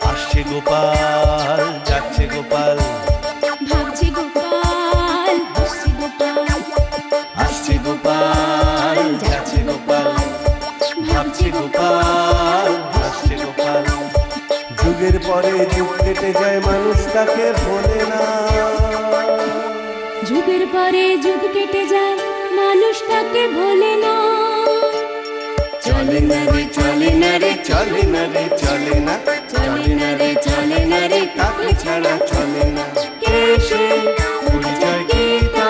আসছে গোপাল, যাচ্ছে গোপাল, ভাবছে গোপাল, হাসছে গোপাল, আসছে গোপাল, যাচ্ছে গোপাল, ভাবছে গোপাল, হাসছে গোপাল। যুগের পরে যুগ কেটে যায়, মানুষ তাকে ভোলে না। যুগের পরে যুগ কেটে যায়, মানুষ তাকে ভোলে না। চলে না রে, চলে না রে, চলে না রে, চলে না, চলে না রে, চলে না রে, তাকে ছাড়া চলে না। কে সে পরিচয় গীতা,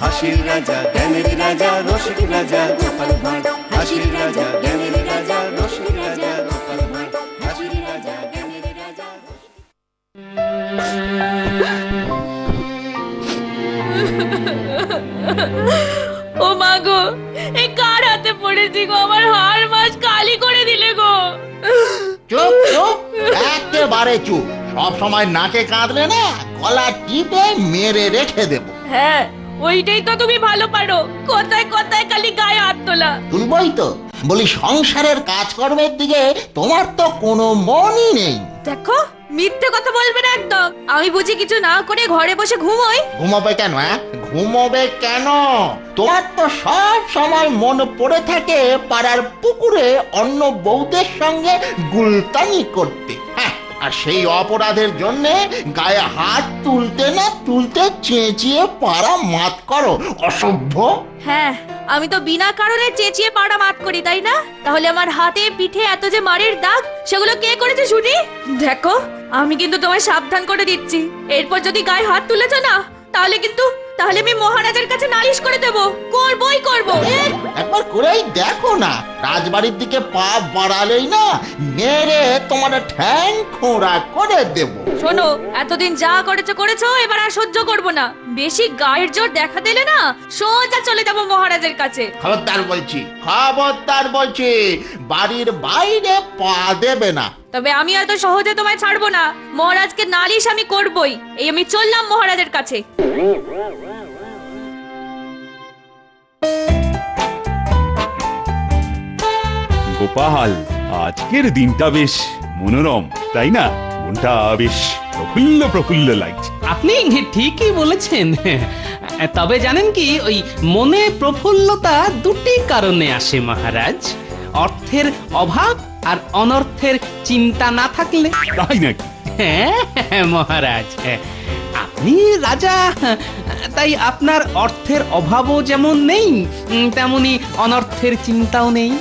হাসির রাজা, জ্ঞানের রাজা, রসিক রাজা গোপাল ভাঁড়। হাসির রাজা, জ্ঞানের রাজা, রসিক রাজা গোপাল ভাঁড়। হাসির রাজা, জ্ঞানের রাজা। ও মা গো, এই কার হাতে পড়েছি গো? আমার হাড় মাস কালি করে দিলে গো। চুপ চুপ, একেবারে চুপ। সব সময় নাকে কাঁদলে না, গলা টিপে মেরে রেখে দেব। হ্যাঁ, ওইটাই তো তুমি ভালো পারো। কোথায় কোথায় খালি গায়ে হাত তোলা। তুলবই তো, বলি সংসারের কাজকর্মের দিকে তোমার তো কোনো মনই নেই। দেখো, মিথ্যে কথা বলবে না একদম। আমি বুঝি কিছু না করে ঘরে বসে ঘুমোই? ঘুমোবে কেন? ঘুমোবে কেন? তোমার তো সব সময় মন পড়ে থাকে পাড়ার পুকুরে অন্য বউদের সঙ্গে গুলতানি করতে। হ্যাঁ, আর সেই অপরাধের জন্যে গায়ে হাত তুলতে না তুলতে চেঁচিয়ে পাড়া মাত করো, অসভ্য। হ্যাঁ, আমি তো বিনা কারণে চেঁচিয়ে পাড়া মাত করি, তাই না? তাহলে আমার হাতে পিঠে এত যে মারের দাগ, সেগুলো কে করেছে শুনি? দেখো, আমি কিন্তু তোমায় সাবধান করে দিচ্ছি। এরপর যদি গায়ে হাত তুলেছ না, তাহলে আমি মহারাজের কাছে নালিশ করে দেব। করবই করব। একবার করেই দেখো না, রাজবাড়ির দিকে পা বাড়ালেই না মেরে তোমার ঠ্যাং খোঁড়া করে দেব। শোনো, এতদিন যা করেছো, এবার আর সহ্য করব না। বেশি গায়ের জোর দেখা দিলে না, সোজা চলে যাব মহারাজের কাছে। খবরদার বলছি, খবরদার বলছি, বাড়ির বাইরে পা দেবে না। তবে আমি এত সহজে তোমায় ছাড়বো না। মহারাজকে নালিশ আমি করবই। এই আমি চললাম মহারাজের কাছে। গোপাল, আজকের দিনটা বেশ মনোরম, তাই না? মনটা বেশ প্রফুল্ল প্রফুল্ল লাগছে। আপনি ঠিকই বলেছেন। তবে জানেন কি, ওই মনে প্রফুল্লতা দুটি কারণে আসে মহারাজ। অর্থের অভাব আর অনর্থের চিন্তা না থাকলে। তাই নাকি? হ্যাঁ মহারাজ, আপনি রাজা, তাই আপনার অর্থের অভাবও যেমন নেই, তেমনি অনর্থের চিন্তাও নেই।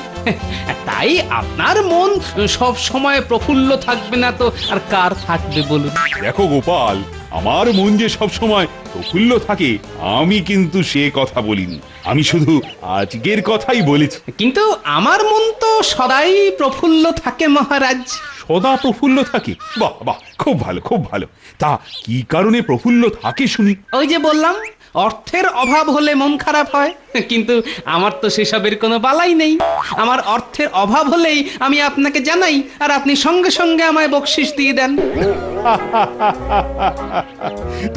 তাই আপনার মন সব সময় প্রফুল্ল থাকবে না তো আর কার থাকবে বলুন? দেখো গোপাল, আমার মন যে সব সময় প্রফুল্ল থাকে, আমি কিন্তু সে কথা বলিনি। আমি শুধু আজকের কথাই বলেছি। কিন্তু আমার মন তো সদাই প্রফুল্ল থাকে মহারাজ। সদা প্রফুল্ল থাকে? বাহ বাহ, খুব ভালো খুব ভালো। তা কি কারণে প্রফুল্ল থাকে শুনি? ওই যে বললাম, অর্থের অভাব হলে মন খারাপ হয়। কিন্তু আমার তো সেসবের কোনো বালাই নেই। আমার অর্থের অভাব হলেই আমি আপনাকে জানাই, আর আপনি সঙ্গে সঙ্গে আমায় বকশিশ দিয়ে দেন।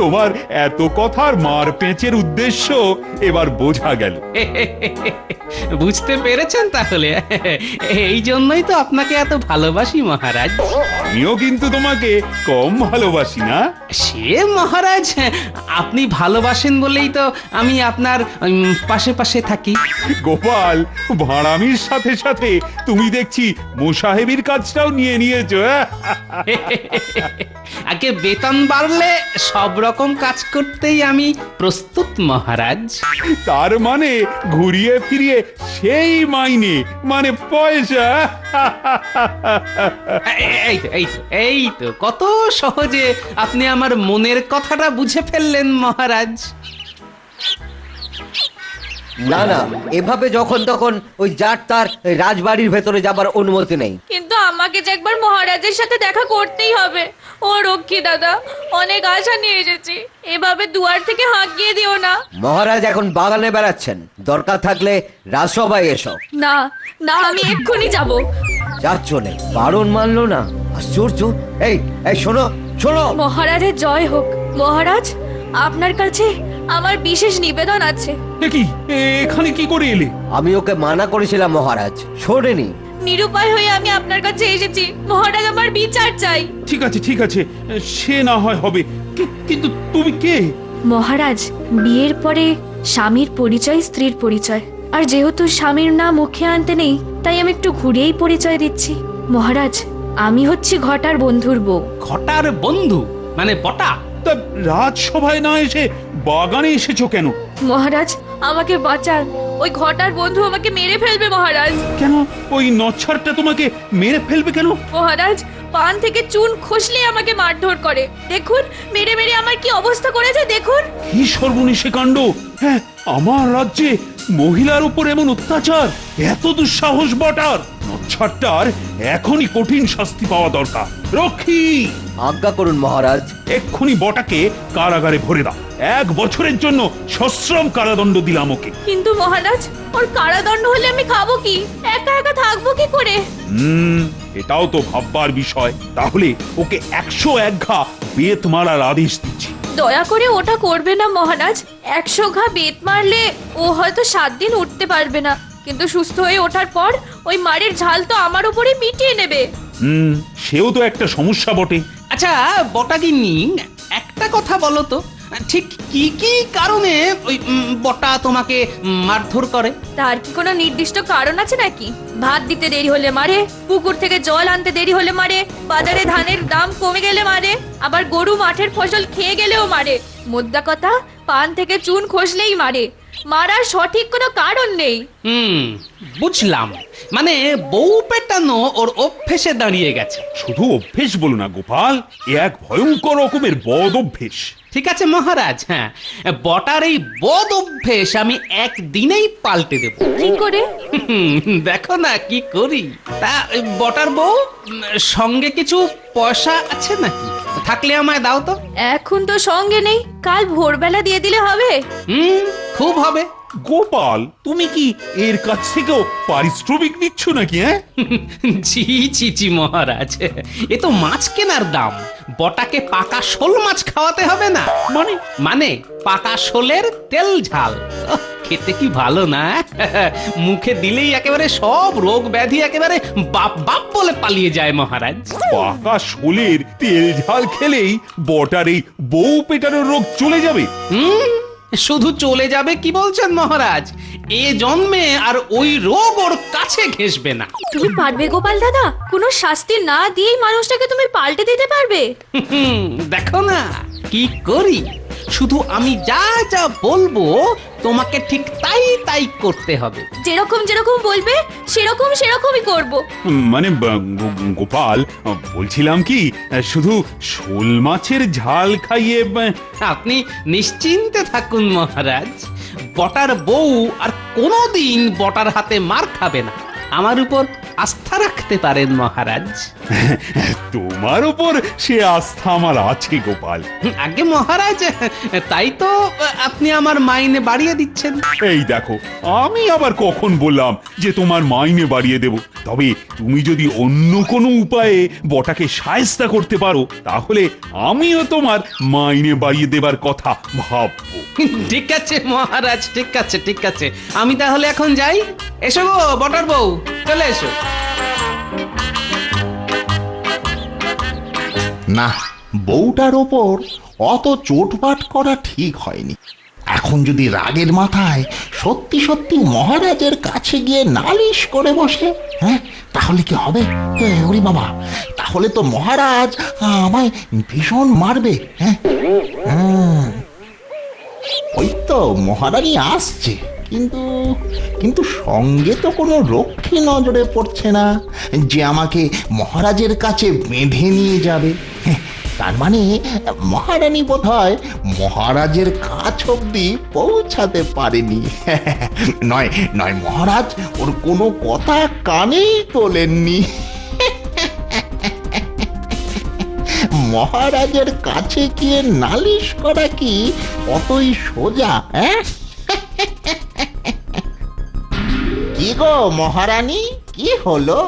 তোমার এত কথার মার পেঁচের উদ্দেশ্য এবার বোঝা গেল। বুঝতে পেরেছেন তাহলে? এই জন্যই তো আপনাকে এত ভালোবাসি মহারাজ। আমিও কিন্তু তোমাকে কম ভালোবাসি না। সে মহারাজ, আপনি ভালোবাসেন বলেই তো আমি আপনার পাশে পাশে থাকি। গোপাল, ভাড়ামির সাথে সাথে তুমি দেখছি মোসাহেবির কাজটাও নিয়ে নিয়েছো। আগে বেতন বাড়লে সব রকম কাজ করতেই আমি প্রস্তুত মহারাজ। তার মানে ঘুরিয়ে ফিরিয়ে সেই মাইনে, মানে পয়সা। এই তো কত সহজে আপনি আমার মনের কথাটা বুঝে ফেললেন মহারাজ। না না, এভাবে যখন তখন ওই জাট তার রাজবাড়ির ভেতরে যাবার অনুমতি নেই। কিন্তু আমাকে যে একবার মহারাজের সাথে দেখা করতেই হবে। ও রক্ষী দাদা, অনেক আশা নিয়ে এসেছি। এভাবে দুয়ার থেকে হাঁকিয়ে দিও না। মহারাজ এখন বাগানে বেড়াচ্ছেন, দরকার থাকলে রাজসভায় এসো। না না, আমি এক্ষুনি যাব। যাচ্ছ না, বারণ মানলো না, আশ্চর্য। এই এই শোনো শোনো। মহারাজের জয় হোক। মহারাজ, আপনার কাছে আমার বিশেষ নিবেদন আছে। এ কি এখানে কি করে এলে? আমি ওকে মানা করেছিলাম মহারাজ, শোনেনি। নিরুপায় হয়ে আমি আপনার কাছে এসেছি মহারাজ, আমার বিচার চাই। ঠিক আছে ঠিক আছে, সে না হয় হবে, কিন্তু তুমি কে? মহারাজ, বিয়ের পরে স্বামীর পরিচয় স্ত্রীর পরিচয়, আর যেহেতু স্বামীর নাম মুখে আনতে নেই, তাই আমি একটু ঘুরেই পরিচয় দিচ্ছি। মহারাজ, আমি হচ্ছি ঘটার বন্ধুর বউ। ঘটার বন্ধু মানে বটা? তা রাজসভায় না এসে বাগানে এসেছো কেন? মহারাজ, আমাকে বাঁচান, ওই ঘটার বন্ধু আমাকে মেরে ফেলবে মহারাজ। কেন ওই নচ্ছারটা তোমাকে মেরে ফেলবে কেন? মহারাজ, পান থেকে চুন খসলে আমাকে মারধর করে, দেখুন মেরে মেরে আমার কি অবস্থা করেছে দেখুন। কি সর্বনেশে কাণ্ড! হ্যাঁ, আমার রাজ্যে মহিলার উপর এমন অত্যাচার, এত দুঃসাহস বটার! নচ্ছারটার এখনই কঠিন শাস্তি পাওয়া দরকার। রক্ষী, আজ্ঞা করুন মহারাজ। এক্ষুনি বটাকে কারাগারে ভরে দাও। 1 বছরের জন্য সশ্রম কারাদণ্ড দিলাম ওকে। কিন্তু মহারাজ, ওর কারাদণ্ড হলে আমি খাবো কি? একা একা থাকবো কি করে? এটাও তো ভাববার বিষয়। তাহলে ওকে 101 ঘা বেত মারার আদেশ দিচ্ছি। দয়া করে ওটা করবে না মহারাজ। 100 ঘা বেত মারলে ও হয়তো 7 দিন উঠতে পারবে না, কিন্তু সুস্থ হয়ে ওঠার পর ওই মারের ঝাল তো আমার উপরে মিটিয়ে নেবে। সেও তো একটা সমস্যা বটে। আচ্ছা বটাগিন্নি, একটা কথা বলো তো, ঠিক কি কি কারণে ওই বটা তোমাকে মারধর করে? তার কি কোনো নির্দিষ্ট কারণ আছে নাকি? ভাত দিতে দেরি হলে মারে, পুকুর থেকে জল আনতে দেরি হলে মারে, বাজারে ধানের দাম কমে গেলে মারে, আবার গরু মাঠের ফসল খেয়ে গেলেও মারে। মোদ্দা কথা, পান থেকে চুন খসলেই মারে। মারার সঠিক কোনো কারণ নেই। বুঝলাম, মানে বউ পেটানো ওর অভ্যেসে দাঁড়িয়ে গেছে। শুধু অভ্যেস বলো না গোপাল, এ এক ভয়ঙ্কর রকমের বদ অভ্যেস। ঠিক আছে মহারাজ, হ্যাঁ, বটার এই বদ অভ্যেস আমি একদিনেই পাল্টে দেব। কি করে? দেখো না কি করি। তা ওই বটার বউ, সঙ্গে কিছু পয়সা আছে নাকি? থাকলে আমায় দাও তো। এখন তো সঙ্গে নেই, কাল ভোরবেলা দিয়ে দিলে হবে। খুব হবে। গোপাল, তুমি কি এর কাছ থেকেও পারিশ্রমিক নিচ্ছ নাকি? জি জি জি মহারাজ, এ তো মাছ কেনার দাম। বটাকে পাকা শোল মাছ খাওয়াতে হবে না? মানে পাকা শোলের তেল ঝাল। খেতে কি ভালো না? মুখে দিলেই একেবারে সব রোগ ব্যাধি একেবারে বাপ বাপ বলে পালিয়ে যায় মহারাজ। পাকা শোলের তেল ঝাল খেলেই বটার এই বউ পেটানোর রোগ চলে যাবে? শুধু চলে যাবে কি বলছেন মহারাজ? এ জন্মে আর ওই রোগ ওর কাছে ঘেঁষবে না। তুমি পারবে গোপাল দাদা? কোনো শাস্তি না দিয়েই মানুষটাকে তুমি পাল্টে দিতে পারবে? দেখো না কি করি। শুধু আমি যা যা বলবো তোমাকে ঠিক তাই তাই করতে হবে। যেরকম যেরকম বলবে সেরকমই করব। মানে গোপাল, বলছিলাম কি, শুধু শোল মাছের ঝাল খাইয়ে আপনি নিশ্চিন্তে থাকুন মহারাজ, বটার বউ আর কোনোদিন বটার হাতে মার খাবে না। আমার উপর আস্থা রাখতে পারেন মহারাজ। তোমার উপর সে আস্থা আমার আছে গোপাল। আগে মহারাজ, তাই তো আপনি আমার মাইনে বাড়িয়ে দিচ্ছেন। এই দেখো, আমি আবার কখন বললাম যে তোমার মাইনে বাড়িয়ে দেব? তবে তুমি যদি অন্য কোনো উপায়ে বটাকে শায়েস্তা করতে পারো, তাহলে আমিও তোমার মাইনে বাড়িয়ে দেবার কথা ভাববো। ঠিক আছে মহারাজ, ঠিক আছে ঠিক আছে, আমি তাহলে এখন যাই। এসো গো বটার বউ, চলে এসো। না, বউটার ওপর অত চোটপাট করা ঠিক হয়নি। এখন যদি রাগের মাথায় সত্যি সত্যি মহারাজের কাছে গিয়ে নালিশ করে বসে, হ্যাঁ, তাহলে কি হবে? ওরে বাবা, তাহলে তো মহারাজ আমায় ভীষণ মারবে। হ্যাঁ, ওই তো মহারানী আসছে, কিন্তু কিন্তু সঙ্গে তো কোনো রক্ষী নজরে পড়ছে না যে আমাকে মহারাজের কাছে বেঁধে নিয়ে যাবে। তার মানে মহারানী বোধহয় মহারাজের কাছ অব্দি পৌঁছাতে পারেনি। নয় নয়, মহারাজ ওর কোনো কথা কানেই তোলেননি। মহারাজের কাছে গিয়ে নালিশ করা কি অতই সোজা? হ্যাঁ, কি গো মহারানী, কি হলো?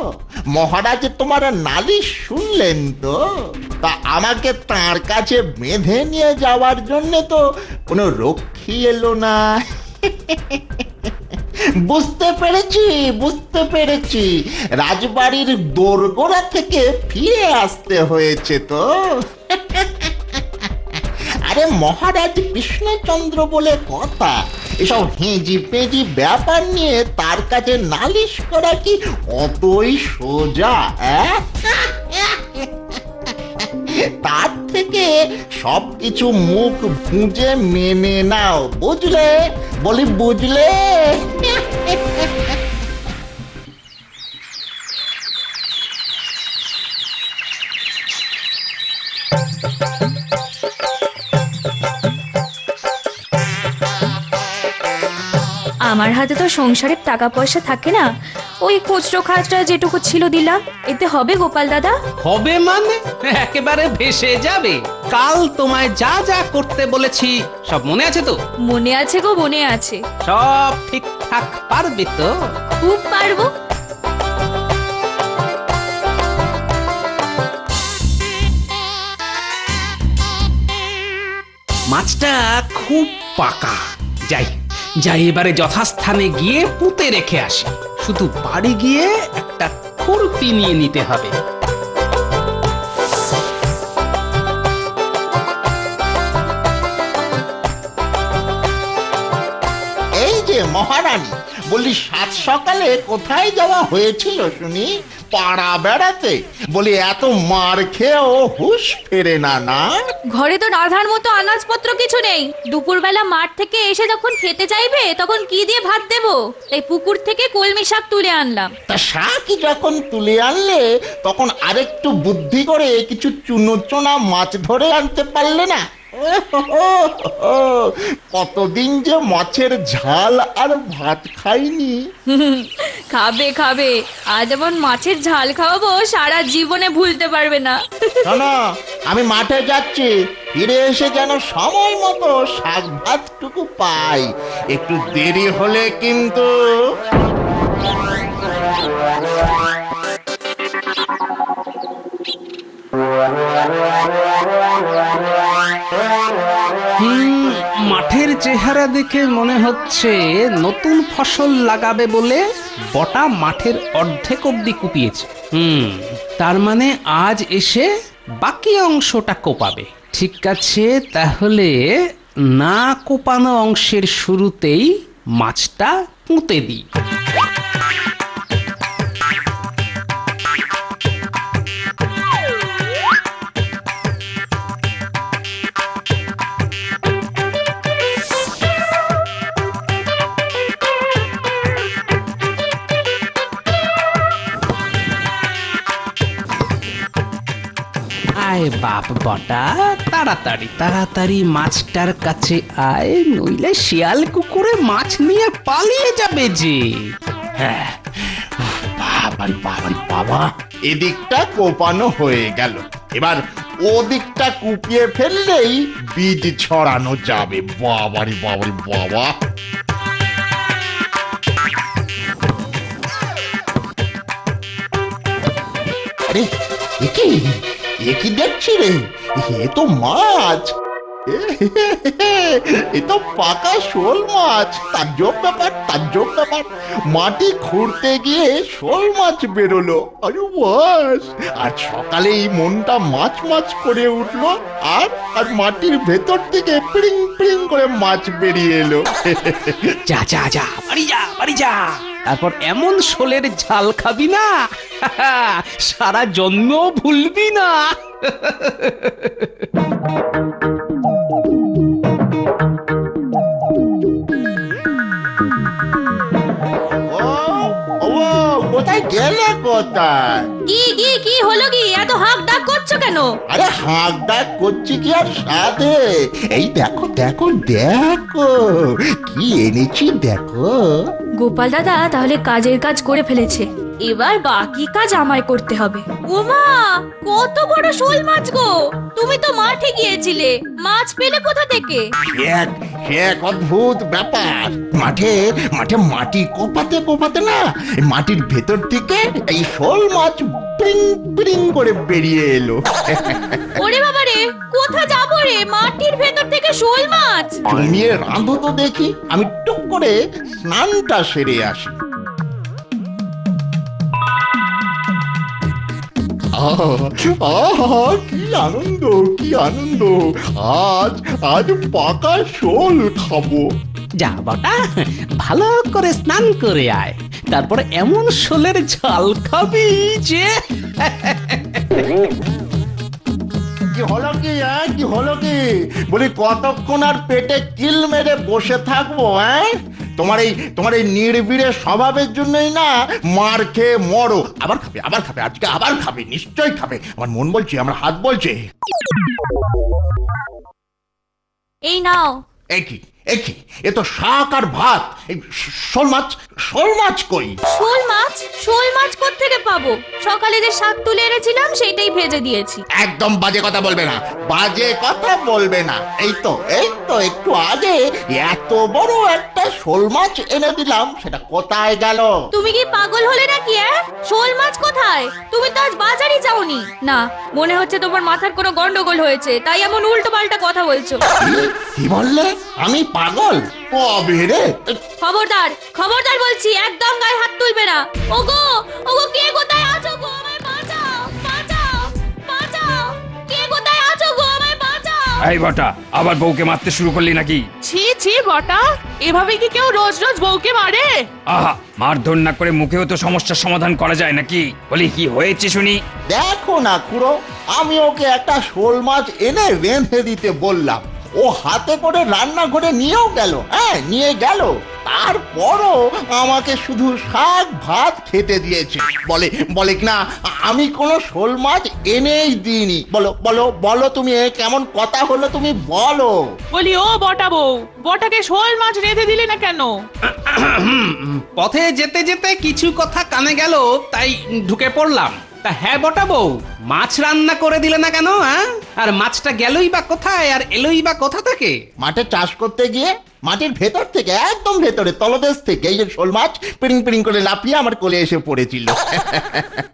মহারাজ তোমার নালিশ শুনলেন তো? তা আমাকে তার কাছে বেঁধে নিয়ে যাওয়ার জন্য তো কোনো রক্ষী এলো না। বুঝতে পেরেছি রাজবাড়ির দোরগোড়া থেকে ফিরে আসতে হয়েছে তো। আরে মহারাজ কৃষ্ণচন্দ্র বলে কথা, এসব হেঁজি পেঁজি ব্যাপার নিয়ে তার কাছে নালিশ করা কি অতই সোজা? তার থেকে সবকিছু মুখ বুঝে মেনে নাও, বুঝলে? বলি বুঝলে? আমার হাতে তো সংসারের টাকা পয়সা থাকে না, ওই খুচরো খাজরা যেটুকু ছিল দিলাম, এতে হবে গোপাল দাদা? হবে মানে একেবারে ভেসে যাবে। কাল তোমায় যা যা করতে বলেছি সব মনে আছে তো? মনে আছে গো, মনে আছে। সব ঠিকঠাক পারবে তো? খুব পারবো। মাছটা খুব পাকা। যাই যাই এবারে যথাস্থানে গিয়ে পুঁতে রেখে আসি। শুধু বাড়ি গিয়ে একটা খুরপি নিয়ে নিতে হবে। এই যে মহারানী, বলি সাত সকালে কোথায় যাওয়া হয়েছিল শুনি? পাড়া বেড়াতে? বলি এত মার খেয়েও হুঁশ ফেরে না? না ঘরে তো রাধার মতো আনাজপত্র কিছু নেই। দুপুরবেলা মাঠ থেকে এসে যখন খেতে চাইবে তখন কি দিয়ে ভাত দেবো? তাই পুকুর থেকে কলমি শাক তুলে আনলাম। তা শাকই যখন তুলে আনলে তখন আরেকটু বুদ্ধি করে কিছু চুনোচোনা মাছ ধরে আনতে পারলে না? কতদিন যে মাছের ঝাল আর ভাত খাইনি। খাবে খাবে, আজ যেমন মাছের ঝাল খাওয়াবো সারা জীবনে ভুলতে পারবে না। শোনো, আমি মাঠে যাচ্ছি, ফিরে এসে যেন সময় মতো শাক ভাতটুকু পাই। একটু দেরি হলে কিন্তু। মাঠের চেহারা দেখে মনে হচ্ছে নতুন ফসল লাগাবে বলে বটা মাঠের অর্ধেক অব্দি কুপিয়েছে। তার মানে আজ এসে বাকি অংশটা কোপাবে। ঠিক আছে, তাহলে না কোপানো অংশের শুরুতেই মাছটা পুঁতে দিই। আয় বাপ বটা, তাড়াতাড়ি তাড়াতাড়ি মাছটার কাছে আয়, নইলে শিয়াল কুকুরে মাছ নিয়ে পালিয়ে যাবে যে। হ্যাঁ, বাবারি বাবারি বাবা, এদিকটা কোপানো হয়ে গেল। এবার ওদিকটা কুপিয়ে ফেললেই বীজ ছড়ানো যাবে। বাবারি বাবারি বাবা। আরে এ কি দেখছি রে? এ তো মাছ, এ তো পাকা শোল মাছ। তাজ্জব ব্যাপার। মাটি খুঁড়তে গিয়ে শোল মাছ বেরোলো। আরে বাস, আজ সকালেই মনটা মাছ মাছ করে উঠলো, আর মাটির ভেতর থেকে পিড়িং পিড়িং করে মাছ বেরিয়ে এলো। যা যা যা, বাড়ি যা। তারপর এমন শোলের ঝাল খাবি না, সারা জন্ম ভুলবি না। কোথায় গেলে? কোথায়? কি হলো? কি এত হাঁক ডাক করছো কেন? আরে হাঁক ডাক করছি কি আর সাধে? এই দেখো কি এনেছি দেখো। গোপাল দাদা তাহলে কাজের কাজ করে ফেলেছে, এবার বাকি কাজ আমায় করতে হবে। ওমা, কত বড় শোল মাছ গো! তুমি তো মাঠে গিয়েছিলে, মাছ পেলে কোথা থেকে? সে এক অদ্ভুত ব্যাপার। মাঠে মাঠে মাটি কোপাতে কোপাতে না এই মাটির ভেতর থেকে এই শোল মাছ পিং পিং করে বেরিয়ে এলো। ওরে বাবা রে, কোথা যাবো রে? মাটির ভেতর থেকে শোল মাছ? জমিয়ে রাঁধো তো দেখি, আমি টুক করে স্নানটা সেরে আসি। আহা, কি আনন্দ, কি আনন্দ! আজ আজ পাকা শোল খাবো। যা বটা, ভালো করে স্নান করে আয়, তারপরে এমন শোলের ঝাল খাবি যে কি হলো কি, কি হলো কি? বলি কতক্ষণ আর পেটে কিল মেরে বসে থাকবো? তোমার এই নির্বিড়ে স্বভাবের জন্যই না মার খেয়ে মরো। আবার খাবে, আবার খাবে, আজকে আবার খাবে, নিশ্চয়ই খাবে। আমার মন বলছে, আমার হাত বলছে। এই নাও। একই একই, এ তো শাক আর ভাত। এই শোল মাছ, শোল মাছ কই? শোল মাছ? শোল মাছ কোত্থেকে পাবো? সকালে যে শাক তুলে এনেছিলাম সেইটাই ভেজে দিয়েছি। একদম বাজে কথা বলবে না, বাজে কথা বলবে না। এই তো একটু আগে এত বড় একটা শোল মাছ এনে দিলাম, সেটা কোথায় গেল? তুমি কি পাগল হলে নাকি? শোল মাছ কোথায়? তুমি তো আজ বাজারই যাওনি। না, মনে হচ্ছে তোমার মাথার কোনো গন্ডগোল হয়েছে, তাই এমন উল্টো পাল্টা কথা বলছো। কি বললে? আমি পাগল? কবে রে? খবরদার, খবরদার বলছি, একদম গায়ে হাত তুলবে না। ওগো, ওগো, কে কোথায় আছো গো? আমায় বাঁচাও, বাঁচাও, বাঁচাও! কে কোথায় আছো গো? আমায় বাঁচাও! এই বটা, আবার বউকে মারতে শুরু করলি নাকি? ছি ছি বটা, এভাবে কি কেউ রোজ রোজ বউকে মারে? আহা, মারধর না করে মুখেও তো সমস্যার সমাধান করা যায় নাকি? বলি কি হয়েছে শুনি? দেখো না খুড়ো, আমি ওকে একটা শোল মাছ এনে রেঁধে দিতে বললাম, ও হাতে করে রান্নাঘরে নিয়েও গেল। নিয়ে গেল, তারপরও আমাকে শুধু শাক ভাত খেতে দিয়েছে। বলে কিনা আমি কোনো শোল মাছ এনেই দিইনি। বলো বলো বলো, তুমি এ কেমন কথা হলো? তুমি বলো। বলি ও বটা বউ, বটাকে শোল মাছ রেঁধে দিলে না কেন? পথে যেতে যেতে কিছু কথা কানে গেল, তাই ঢুকে পড়লাম। তা হ্যাঁ বটা বউ, মাছ রান্না করে দিলে না কেন? আর মাছটা গেলই বা কোথায়, আর এলোই বা কোথা থেকে? মাঠে চাষ করতে গিয়ে মাটির ভেতর থেকে, একদম ভেতরে তলদেশ থেকে এই যে শোল মাছ পিড়িং পিড়িং করে লাফিয়ে আমার কোলে এসে পড়েছিল।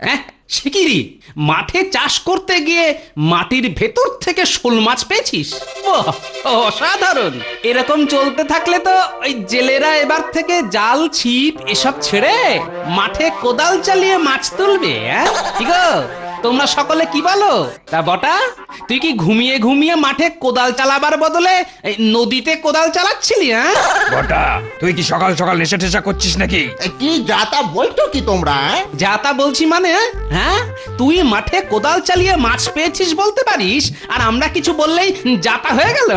হ্যাঁ, শিগগিরই মাঠে চাষ করতে গিয়ে মাটির ভেতর থেকে শোল মাছ পেয়েছিস? বাহ, অসাধারণ! এরকম চলতে থাকলে তো ওই জেলেরা এবার থেকে জাল ছিপ এসব ছেড়ে মাঠে কোদাল চালিয়ে মাছ তুলবে। কি গো, তোমরা সকলে কি বলো? তা বটা, তুই কি ঘুমিয়ে ঘুমিয়ে মাঠে কোদাল চালাবার বদলে এই নদীতে কোদাল চালাচ্ছিলি? বটা, তুই কি সকাল সকাল নেশা টেশা করছিস নাকি? কি যাতা বলছো কি তোমরা? যা তা বলছি মানে? হ্যাঁ, তুই মাঠে কোদাল চালিয়ে মাছ পেয়েছিস বলতে পারিস, আর আমরা কিছু বললেই যাতা হয়ে গেল?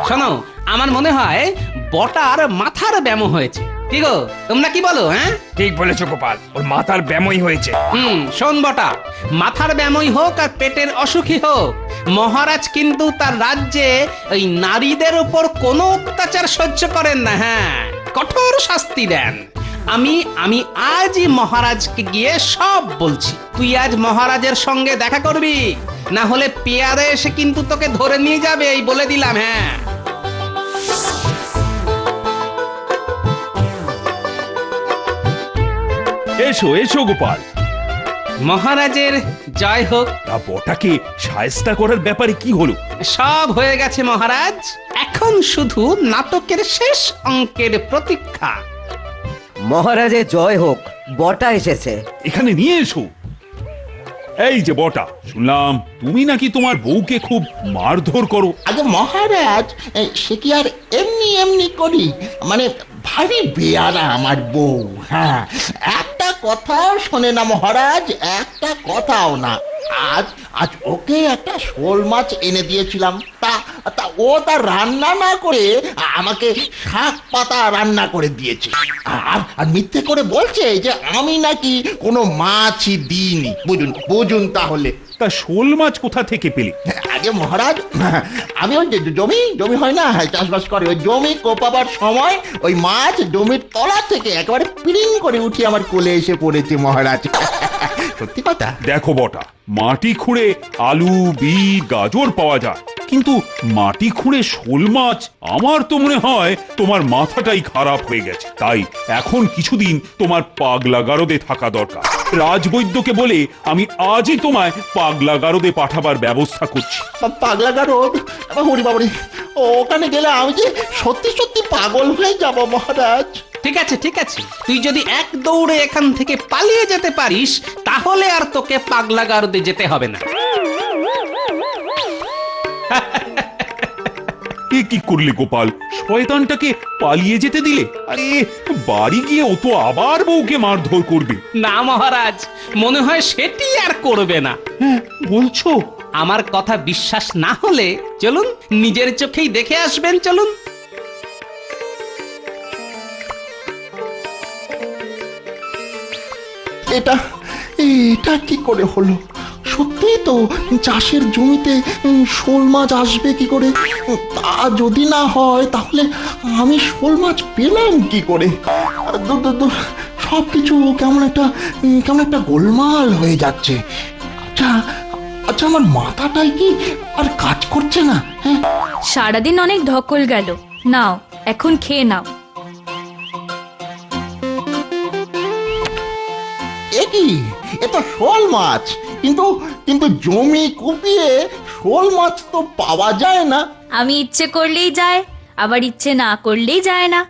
শোনো, আমার মনে হয় বটার মাথার ব্যামো হয়েছে। কি গো, তোমরা কি বলো? ঠিক বলেছো গোপাল, ওর মাথার ব্যামোই হয়েছে। শোন বটা, মাথার ব্যামোই হোক আর পেটের অসুখী হোক, মহারাজ কিন্তু তার রাজ্যে ওই নারীদের উপর কোনো অত্যাচার সহ্য করেন না। কঠোর শাস্তি দেন। আমি আজই মহারাজকে গিয়ে সব বলছি। তুই আজ মহারাজের সঙ্গে দেখা করবি, না হলে পেয়ারে এসে কিন্তু তোকে ধরে নিয়ে যাবে, এই বলে দিলাম। এসো এসো গোপাল। মহারাজের জয় হোক। তা বটাকে শায়েস্তা করার ব্যাপারে কি হলো? সব হয়ে গেছে মহারাজ, এখন শুধু নাটকের শেষ অঙ্কের প্রতীক্ষা। মহারাজের জয় হোক, বটা এসেছে। এখানে নিয়ে এসো। এই যে বটা, শুনলাম তুমি নাকি তোমার বউকে খুব মারধর করো। আগে মহারাজ, সে কি আর এমনি এমনি করি? মানে ভারী বেয়ারা আমার বউ। একটা কথাও শোনে না মহারাজ, একটা কথাও না। আজ ওকে একটা শোল মাছ এনে দিয়েছিলাম, তা ও তার রান্না না করে আমাকে শাক পাতা রান্না করে দিয়েছে। আর মিথ্যে করে বলছে যে আমি নাকি কোনো মাছই দিইনি। বুঝুন তাহলে। তা শোল মাছ কোথা থেকে পেলে? আগে মহারাজ, আমি ওই যে জমি হয় না, চাষবাস করে, ওই জমি কোপাবার সময় ওই মাছ জমির তলা থেকে একেবারে পিড়িং করে উঠে আমার কোলে এসে পড়েছে মহারাজ। সত্যি কথা। দেখো বটা, মাটি খুঁড়ে আলু, বিট, গাজর পাওয়া যায়, কিন্তু মাটি খুঁড়ে শোল মাছ, আমার তো মনে হয় তোমার মাথাটাই খারাপ হয়ে গেছে। তাই এখন কিছুদিন তোমার পাগলা গারদে থাকা দরকার। রাজবৈদ্যকে বলে আমি আজই তোমায় পাগলা গারদে পাঠাবার ব্যবস্থা করছি। পাগলা গারদ, হরি বাবরে, ওখানে গেলে আমি যে সত্যি সত্যি পাগল হয়ে যাব মহারাজ। ঠিক আছে ঠিক আছে, তুই যদি এক দৌড়ে এখান থেকে পালিয়ে যেতে পারিস তাহলে আর তোকে পাগলা গারদে যেতে হবে না। এ কি করলে গোপাল, শয়তানটাকে পালিয়ে যেতে দিলে? আরে বাড়ি গিয়ে ও তো আবার বউকে মারধর করবে। না মহারাজ, মনে হয় সেটি আর করবে না। হ্যাঁ, বলছো? আমার কথা বিশ্বাস না হলে চলুন নিজের চোখেই দেখে আসবেন, চলুন। এটা এটা কি করে হলো? সত্যি তো চাষের জমিতে শোল মাছ আসবে কি করে? তা যদি না হয় তাহলে আমি শোল মাছ পেলাম কি করে? সব কিছু কেমন একটা গোলমাল হয়ে যাচ্ছে। আচ্ছা আচ্ছা, আমার মাথাটাই কি আর কাজ করছে না? হ্যাঁ, সারাদিন অনেক ধকল গেল, নাও এখন খেয়ে নাও। এ কি, এ তো শোল মাছ, কিন্তু কিন্তু জমি কুপিয়ে শোল মাছ তো পাওয়া যায় না। আমি ইচ্ছে করলেই যায়, আবার ইচ্ছে না করলেই যায় না।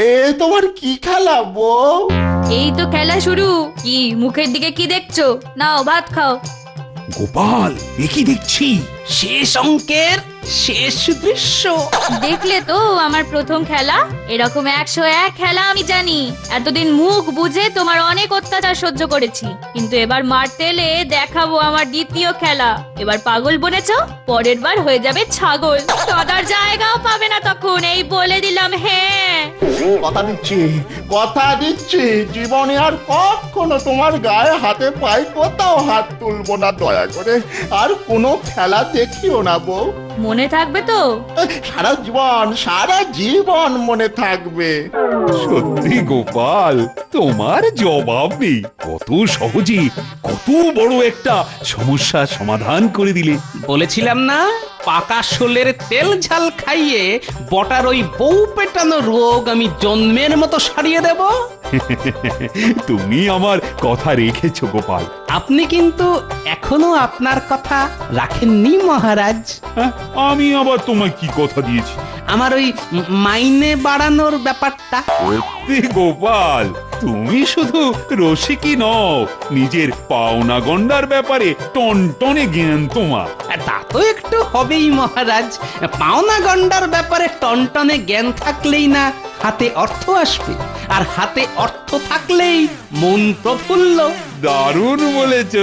এ তোমার কি খেলা বউ? এই তো খেলা শুরু। কি মুখের দিকে কি দেখছো? নাও ভাত খাও। গোপাল, এ কি দেখছি? শেষ অঙ্কের শেষ দৃশ্য। দেখলে তো আমার প্রথম খেলা? এরকম 101 খেলা আমি জানি। এতদিন মুখ বুঝে তোমার অনেক অত্যাচার সহ্য করেছি, কিন্তু এবার মারতে এলে দেখাবো আমার দ্বিতীয় খেলা। এবার পাগল বনেছো, পরের বার হয়ে যাবে ছাগল। দাদার জায়গাও পাবে না তখন, এই বলে দিলাম। হ্যাঁ, কথা দিচ্ছি জীবনে আর কখনো তোমার গায়ে হাতে পায়ে কোথাও হাত তুলবো না, দয়া করে আর কোনো খেলা দেখিও না বউ। মনে থাকবে তো? সারা জীবন মনে থাকবে। সত্যি গোপাল, তোমার জবাব নেই। কত সহজে কত বড় একটা সমস্যার সমাধান করে দিলে। বলেছিলাম না, পাকা শোলের তেল ঝাল খাইয়ে বটার ওই বউ পেটানো রোগ আমি জন্মের মতো সারিয়ে দেব। তুমি আমার কথা রেখেছো গোপাল। আপনি কিন্তু এখনো আপনার কথা রাখেননি মহারাজ। হ্যাঁ, আমি আবার তোমায় কি কথা দিয়েছি? আমার ওই মাইনে বাড়ানোর ব্যাপারটা। সত্যি গোপাল, তুমি শুধু রসিকই নও, নিজের পাওনা গন্ডার ব্যাপারে টনটনে জ্ঞান তোমার। তা তো একটু হবেই মহারাজ। পাওনা গন্ডার ব্যাপারে টনটনে জ্ঞান থাকলেই না হাতে অর্থ আসবে, আর হাতে অর্থ থাকলেই মন প্রফুল্ল। দারুণ বলেছ।